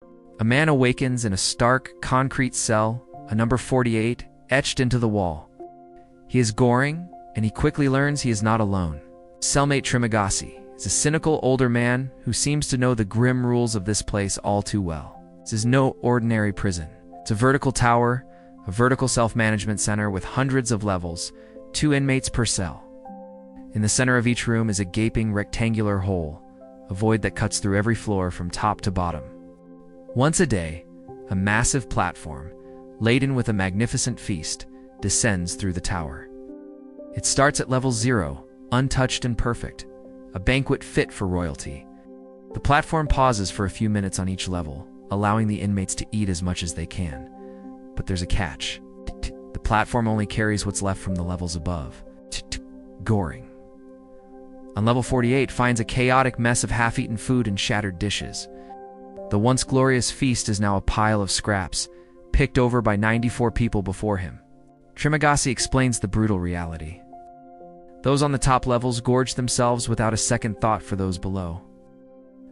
A man awakens in a stark, concrete cell, a number 48, etched into the wall. He is Goring, and he quickly learns he is not alone. Cellmate Trimagasi is a cynical older man who seems to know the grim rules of this place all too well. This is no ordinary prison. It's a vertical tower, a vertical self-management center with hundreds of levels, 2 inmates per cell. In the center of each room is a gaping rectangular hole, a void that cuts through every floor from top to bottom. Once a day, a massive platform, laden with a magnificent feast, descends through the tower. It starts at level 0, untouched and perfect, a banquet fit for royalty. The platform pauses for a few minutes on each level, allowing the inmates to eat as much as they can. But there's a catch. The platform only carries what's left from the levels above. Goring. On level 48 finds a chaotic mess of half-eaten food and shattered dishes. The once glorious feast is now a pile of scraps, picked over by 94 people before him. Trimagasi explains the brutal reality. Those on the top levels gorge themselves without a second thought for those below.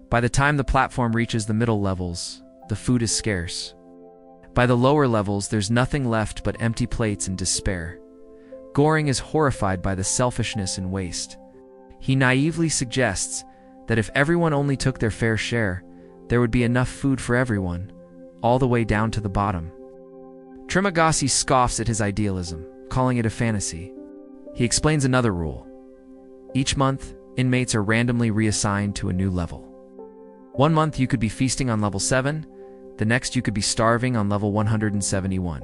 By the time the platform reaches the middle levels, the food is scarce. By the lower levels, there's nothing left but empty plates and despair. Goring is horrified by the selfishness and waste. He naively suggests that if everyone only took their fair share, there would be enough food for everyone, all the way down to the bottom. Trimagasi scoffs at his idealism, calling it a fantasy. He explains another rule. Each month, inmates are randomly reassigned to a new level. One month you could be feasting on level 7, the next you could be starving on level 171.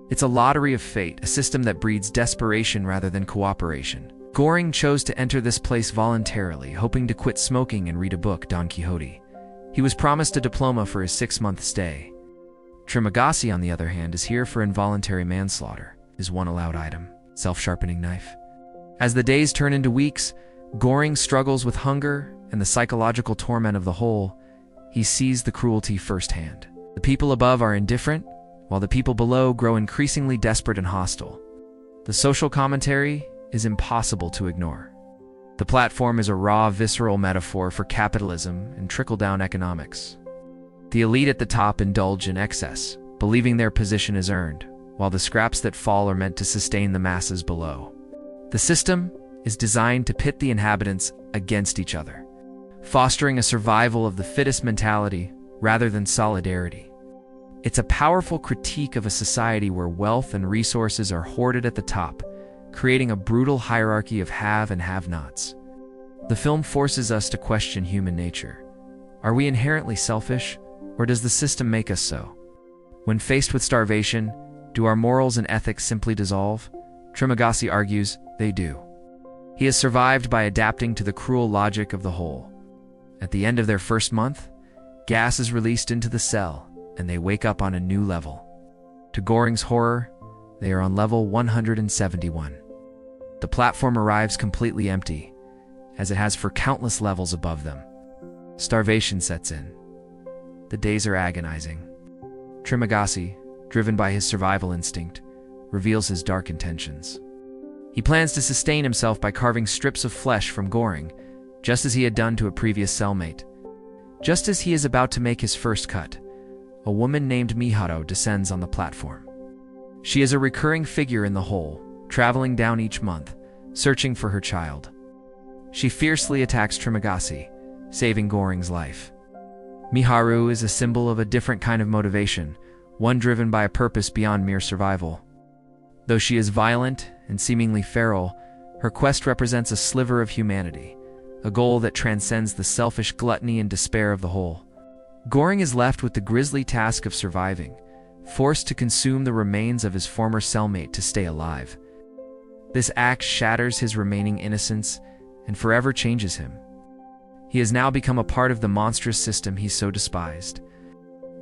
It's a lottery of fate, a system that breeds desperation rather than cooperation. Goring chose to enter this place voluntarily, hoping to quit smoking and read a book, Don Quixote. He was promised a diploma for his 6-month stay. Trimagasi, on the other hand, is here for involuntary manslaughter, his one allowed item, self-sharpening knife. As the days turn into weeks, Goring struggles with hunger and the psychological torment of the hole. He sees the cruelty firsthand. The people above are indifferent, while the people below grow increasingly desperate and hostile. The social commentary is impossible to ignore. The platform is a raw, visceral metaphor for capitalism and trickle-down economics. The elite at the top indulge in excess, believing their position is earned, while the scraps that fall are meant to sustain the masses below. The system is designed to pit the inhabitants against each other, fostering a survival of the fittest mentality rather than solidarity. It's a powerful critique of a society where wealth and resources are hoarded at the top, creating a brutal hierarchy of have and have-nots. The film forces us to question human nature. Are we inherently selfish, or does the system make us so? When faced with starvation, do our morals and ethics simply dissolve? Trimagasi argues they do. He has survived by adapting to the cruel logic of the whole. At the end of their first month, gas is released into the cell, and they wake up on a new level. To Goring's horror, they are on level 171. The platform arrives completely empty, as it has for countless levels above them. Starvation sets in. The days are agonizing. Trimagasi, driven by his survival instinct, reveals his dark intentions. He plans to sustain himself by carving strips of flesh from Goring, just as he had done to a previous cellmate. Just as he is about to make his first cut, a woman named Miharu descends on the platform. She is a recurring figure in the hole, traveling down each month, searching for her child. She fiercely attacks Trimagasi, saving Goring's life. Miharu is a symbol of a different kind of motivation, one driven by a purpose beyond mere survival. Though she is violent and seemingly feral, her quest represents a sliver of humanity, a goal that transcends the selfish gluttony and despair of the whole. Goring is left with the grisly task of surviving, forced to consume the remains of his former cellmate to stay alive. This act shatters his remaining innocence and forever changes him. He has now become a part of the monstrous system he so despised.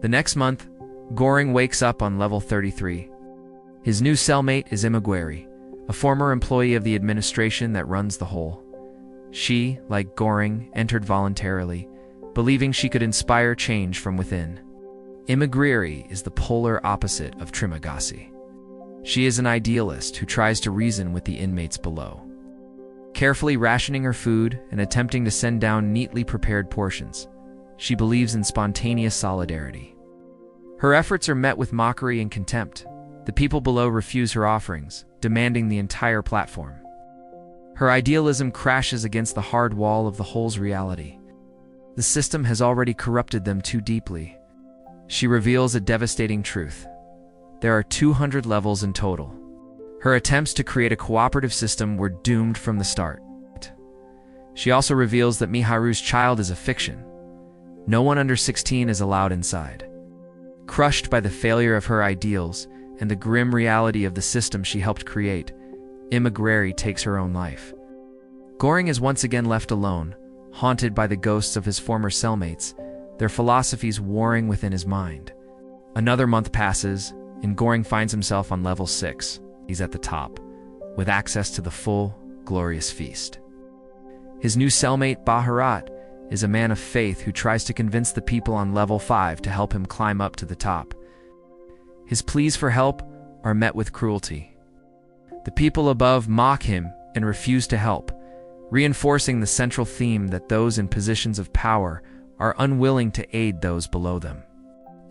The next month, Goring wakes up on level 33. His new cellmate is Imagwari, a former employee of the administration that runs the hole. She, like Goring, entered voluntarily, believing she could inspire change from within. Imagwari is the polar opposite of Trimagasi. She is an idealist who tries to reason with the inmates below. Carefully rationing her food and attempting to send down neatly prepared portions, She believes in spontaneous solidarity. Her efforts are met with mockery and contempt. The people below refuse her offerings, demanding the entire platform. Her idealism crashes against the hard wall of the whole's reality. The system has already corrupted them too deeply. She reveals a devastating truth. There are 200 levels in total. Her attempts to create a cooperative system were doomed from the start. She also reveals that Miharu's child is a fiction. No one under 16 is allowed inside. Crushed by the failure of her ideals and the grim reality of the system she helped create, Imagwari takes her own life. Goring is once again left alone, haunted by the ghosts of his former cellmates, their philosophies warring within his mind. Another month passes, and Goring finds himself on level 6. He's at the top, with access to the full, glorious feast. His new cellmate, Bharat, is a man of faith who tries to convince the people on level 5 to help him climb up to the top. His pleas for help are met with cruelty. The people above mock him and refuse to help, reinforcing the central theme that those in positions of power are unwilling to aid those below them.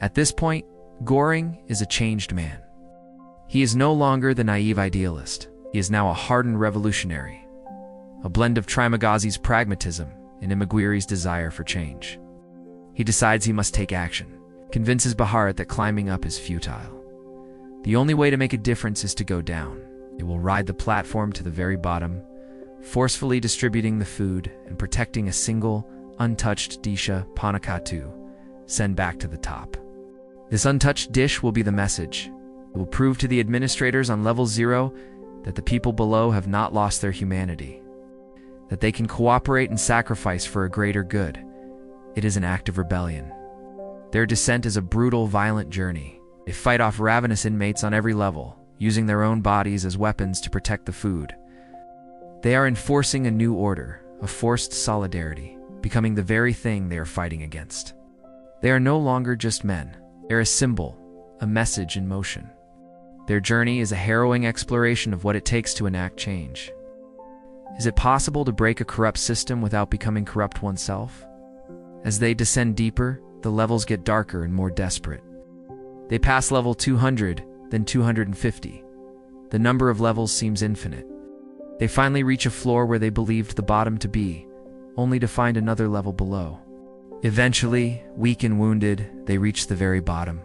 At this point, Goring is a changed man. He is no longer the naive idealist. He is now a hardened revolutionary, a blend of Trimagazi's pragmatism and Imagwari's desire for change. He decides he must take action, convinces Bharat that climbing up is futile. The only way to make a difference is to go down. It will ride the platform to the very bottom, forcefully distributing the food and protecting a single, untouched disha panakatu, send back to the top. This untouched dish will be the message. It will prove to the administrators on level 0 that the people below have not lost their humanity, that they can cooperate and sacrifice for a greater good. It is an act of rebellion. Their descent is a brutal, violent journey. They fight off ravenous inmates on every level, using their own bodies as weapons to protect the food. They are enforcing a new order, a forced solidarity, becoming the very thing they are fighting against. They are no longer just men. They're a symbol, a message in motion. Their journey is a harrowing exploration of what it takes to enact change. Is it possible to break a corrupt system without becoming corrupt oneself? As they descend deeper, the levels get darker and more desperate. They pass level 200, then 250. The number of levels seems infinite. They finally reach a floor where they believed the bottom to be, only to find another level below. Eventually, weak and wounded, they reach the very bottom.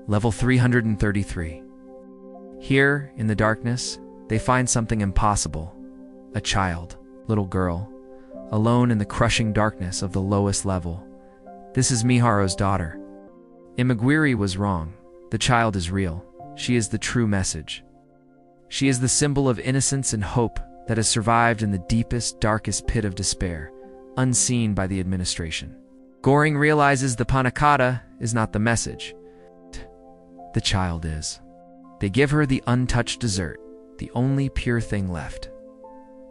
Level 333. Here, in the darkness, they find something impossible. A child, little girl, alone in the crushing darkness of the lowest level. This is Miharu's daughter. Imagwari was wrong. The child is real. She is the true message. She is the symbol of innocence and hope that has survived in the deepest, darkest pit of despair, unseen by the administration. Goring realizes the panakata is not the message. The child is. They give her the untouched dessert, the only pure thing left.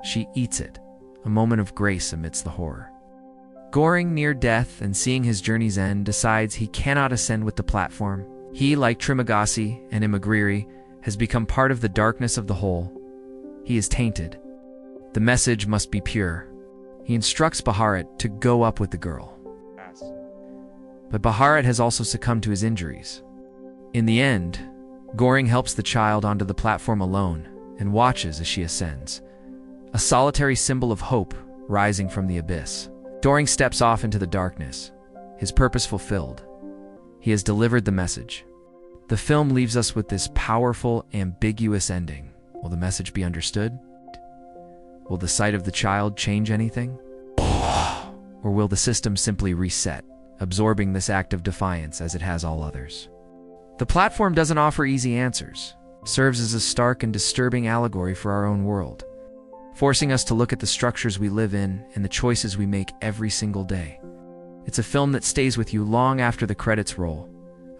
She eats it, a moment of grace amidst the horror. Goring, near death and seeing his journey's end, decides he cannot ascend with the platform. He, like Trimagasi and Imagwari, has become part of the darkness of the whole. He is tainted. The message must be pure. He instructs Bharat to go up with the girl. But Bharat has also succumbed to his injuries. In the end, Goring helps the child onto the platform alone and watches as she ascends, a solitary symbol of hope rising from the abyss. Goring steps off into the darkness, his purpose fulfilled. He has delivered the message. The film leaves us with this powerful, ambiguous ending. Will the message be understood? Will the sight of the child change anything? Or will the system simply reset, absorbing this act of defiance as it has all others? The platform doesn't offer easy answers. It serves as a stark and disturbing allegory for our own world, forcing us to look at the structures we live in and the choices we make every single day. It's a film that stays with you long after the credits roll,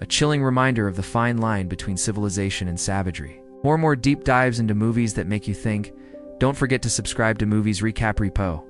a chilling reminder of the fine line between civilization and savagery. For more deep dives into movies that make you think, don't forget to subscribe to Movies Recap Repo.